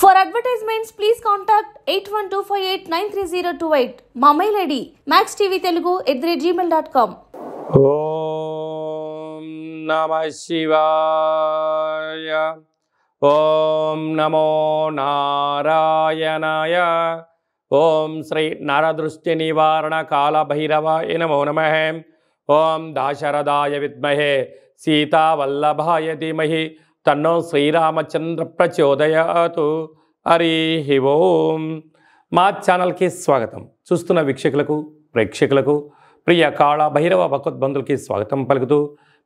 For advertisements, please contact 8125893028. మా mail ID maxtvtelugu@gmail.com. ఓం నమః శివాయ. ఓం నమో నారాయణాయ. ఓం శ్రీ నరదృష్టి నివారణ కాల భైరవాయ నమో నమః. ఓం దాశరథాయ విద్మహే సీతావల్లభాయ ధీమహి తన్నో శ్రీరామచంద్ర ప్రచోదయాతు. హరి ఓం. మా ఛానల్కి స్వాగతం. చూస్తున్న వీక్షకులకు ప్రేక్షకులకు ప్రియ కాళ భైరవ భగవద్బంధులకి స్వాగతం పలుకుతూ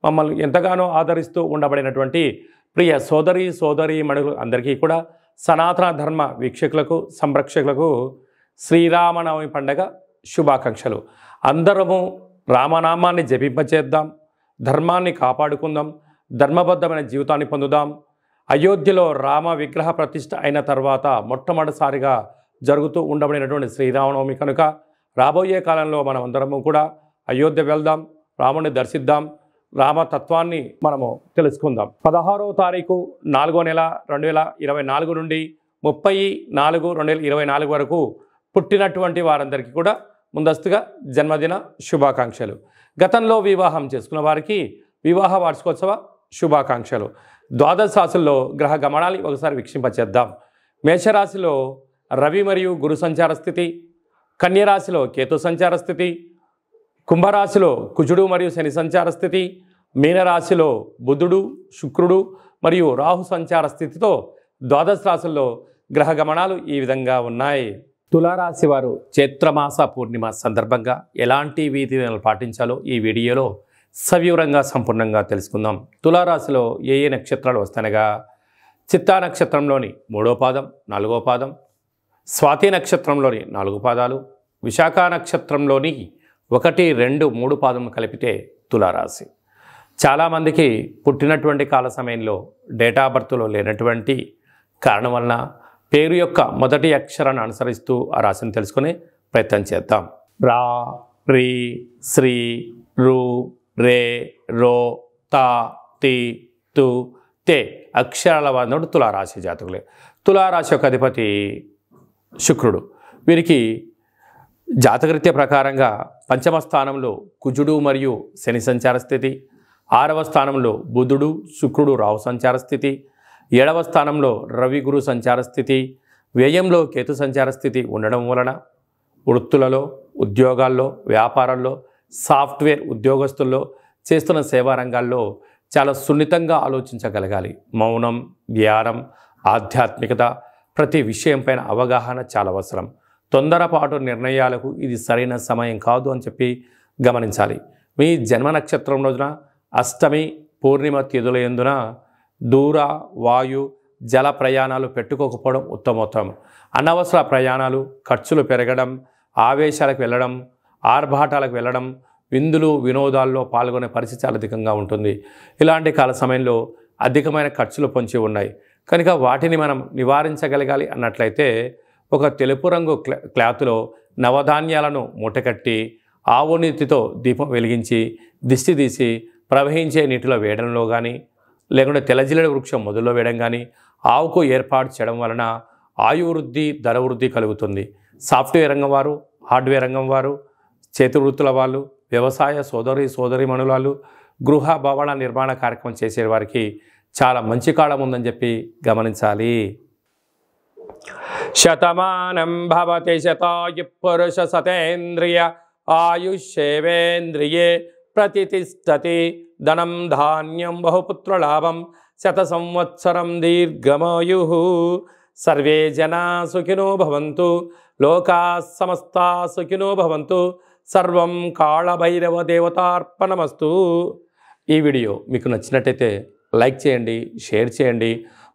మమ్మల్ని ఎంతగానో ఆదరిస్తూ ఉండబడినటువంటి ప్రియ సోదరి మణులు అందరికీ కూడా సనాతన ధర్మ వీక్షకులకు సంరక్షకులకు శ్రీరామనవమి పండగ శుభాకాంక్షలు. అందరము రామనామాన్ని జపింపచేద్దాం, ధర్మాన్ని కాపాడుకుందాం, ధర్మబద్ధమైన జీవితాన్ని పొందుదాం. అయోధ్యలో రామ విగ్రహ ప్రతిష్ఠ అయిన తర్వాత మొట్టమొదటిసారిగా జరుగుతూ ఉండబడినటువంటి శ్రీరామనవమి కనుక రాబోయే కాలంలో మనం అందరము కూడా అయోధ్య వెళ్దాం, రాముని దర్శిద్దాం, రామతత్వాన్ని మనము తెలుసుకుందాం. 16వ తారీఖు 4వ నెల 2024 నుండి 30/4/2024 వరకు పుట్టినటువంటి వారందరికీ కూడా ముందస్తుగా జన్మదిన శుభాకాంక్షలు. గతంలో వివాహం చేసుకున్న వారికి వివాహ వార్షికోత్సవ శుభాకాంక్షలు. ద్వాదశ రాశుల్లో గ్రహ గమనాలు ఒకసారి వీక్షింపచేద్దాం. మేషరాశిలో రవి మరియు గురు సంచార స్థితి, కన్యరాశిలో కేతు సంచార స్థితి, కుంభరాశిలో కుజుడు మరియు శని సంచార స్థితి, మీనరాశిలో బుధుడు శుక్రుడు మరియు రాహు సంచార స్థితితో ద్వాదశ రాశుల్లో గ్రహ గమనాలు ఈ విధంగా ఉన్నాయి. తులారాశి వారు చైత్రమాస పూర్ణిమ సందర్భంగా ఎలాంటి విధులను పాటించాలో ఈ వీడియోలో సవివరంగా సంపూర్ణంగా తెలుసుకుందాం. తులారాశిలో ఏ నక్షత్రాలు వస్తానగా చిత్తా నక్షత్రంలోని 3వ పాదం 4వ పాదం, స్వాతి నక్షత్రంలోని 4 పాదాలు, విశాఖ నక్షత్రంలోని 1, 2, 3 పాదం కలిపితే తులారాశి. చాలామందికి పుట్టినటువంటి కాల సమయంలో డేటా బర్త్లో లేనటువంటి కారణం వలన పేరు యొక్క మొదటి అక్షరాన్ని అనుసరిస్తూ ఆ రాశిని తెలుసుకునే ప్రయత్నం చేద్దాం. రా, రి, శ్రీ, రు, రే, రో, తా, తి, తు, తే అక్షరాల వాడినప్పుడు తులారాశి జాతకులే. తులారాశి యొక్క అధిపతి శుక్రుడు. వీరికి జాతకరీత్య ప్రకారంగా 5వ స్థానంలో కుజుడు మరియు శని సంచార స్థితి, 6వ స్థానంలో బుధుడు శుక్రుడు రాహు సంచార స్థితి, 7వ స్థానంలో రవి గురు సంచార స్థితి, వ్యయంలో కేతు సంచార స్థితి ఉండడం వలన వృత్తులలో, ఉద్యోగాల్లో, వ్యాపారాల్లో, సాఫ్ట్వేర్ ఉద్యోగస్తుల్లో, చేస్తున్న సేవా రంగాల్లో చాలా సున్నితంగా ఆలోచించగలగాలి. మౌనం, ధ్యానం, ఆధ్యాత్మికత, ప్రతి విషయంపైన అవగాహన చాలా అవసరం. తొందరపాటు నిర్ణయాలకు ఇది సరైన సమయం కాదు అని చెప్పి గమనించాలి. మీ జన్మ నక్షత్రం రోజున అష్టమి పూర్ణిమ తిథుల యందున దూర, వాయు, జల ప్రయాణాలు పెట్టుకోకపోవడం ఉత్తమోత్తమం. అనవసర ప్రయాణాలు, ఖర్చులు పెరగడం, ఆవేశాలకు వెళ్ళడం, ఆర్భాటాలకు వెళ్ళడం, విందులు వినోదాల్లో పాల్గొనే పరిస్థితి చాలా అధికంగా ఉంటుంది. ఇలాంటి కాల సమయంలో అధికమైన ఖర్చులు పొంచి ఉన్నాయి కనుక వాటిని మనం నివారించగలగాలి అన్నట్లయితే ఒక తెలుపు రంగు క్లాత్లో నవధాన్యాలను మూటకట్టి ఆవు నీతితో దీపం వెలిగించి దిష్టి తీసి ప్రవహించే నీటిలో వేయడంలో కానీ లేకుంటే తెల్లజిల్లెడ వృక్షం మొదల్లో వేయడం కానీ ఆవుకు ఏర్పాటు చేయడం వలన ఆయువృద్ధి, ధర వృద్ధి కలుగుతుంది. సాఫ్ట్వేర్ రంగం వారు, హార్డ్వేర్ రంగం వారు, చేతి వృత్తుల వాళ్ళు, వ్యవసాయ సోదరిమణుల వాళ్ళు, గృహ భవన నిర్మాణ కార్యక్రమం చేసే వారికి చాలా మంచి కాలం ఉందని చెప్పి గమనించాలి. శతమానం భవతి శతాయు పురుష సతేంద్రియ ఆయుష్యేవేంద్రియే ప్రతిష్టతి ధనం ధాన్యం బహుపుత్రలాభం శత సంవత్సరం దీర్ఘమాయు. సర్వే జనా సుఖినో భవంతు, లోకా సమస్తా సుఖినో భవంతు. సర్వం కాళభైరవ దేవతార్పణమస్తు. ఈ వీడియో మీకు నచ్చినట్టయితే లైక్ చేయండి, షేర్ చేయండి,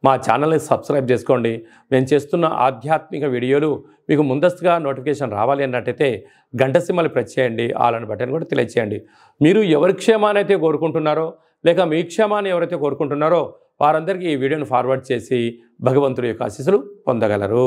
మా ఛానల్ని సబ్స్క్రైబ్ చేసుకోండి. నేను చేస్తున్న ఆధ్యాత్మిక వీడియోలు మీకు ముందస్తుగా నోటిఫికేషన్ రావాలి అన్నట్టయితే గంట సింబల్ ప్రెస్ చేయండి, ఆల్ అనే బటన్ కూడా తెలియచేయండి. మీరు ఎవరి క్షేమాన్ని అయితే కోరుకుంటున్నారో లేక మీ క్షేమాన్ని ఎవరైతే కోరుకుంటున్నారో వారందరికీ ఈ వీడియోను ఫార్వర్డ్ చేసి భగవంతుడి యొక్క ఆశీస్సులు పొందగలరు.